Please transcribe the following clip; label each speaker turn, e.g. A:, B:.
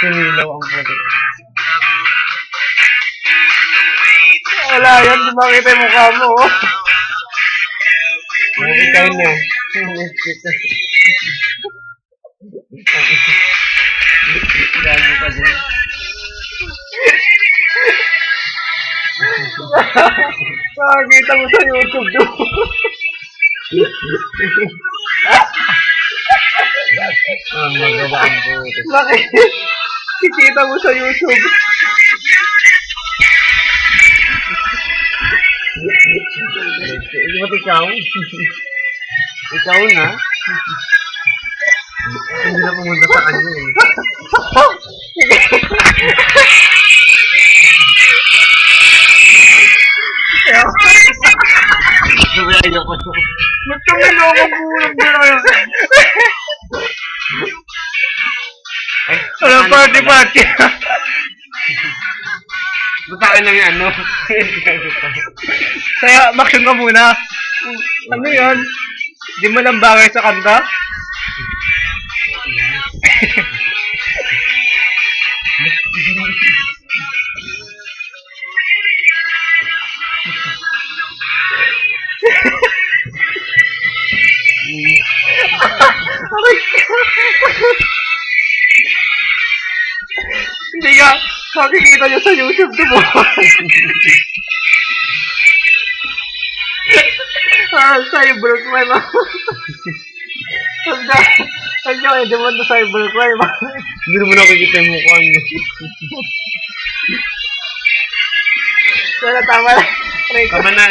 A: Sumilaw ang puti.
B: Wala yan, di makita yung mukha mo, oh.
A: Nakikita yun na. Gago ka din.
B: Nakakita mo sa YouTube doon.
A: Ang magawa ang puti.
B: Nakikita mo sa YouTube.
A: Hindi ba't ikaw? Ikaw na? Hindi na pumunta sa kanya eh. Sumayayo ko.
B: Ba't kang nilokong bulang na yun? Walang party-party.
A: Butakan lang yung ano.
B: Kaya, maksyon ka muna. Ano yun? Di mo lang bagay sa kanta? Hindi ka, makikita niyo sa YouTube to mo. Cybercrime. Saan ka hindi mo na cybercrime?
A: Hindi naman nakikita yung mukha niya.
B: Wala, tama na.
A: Tama na.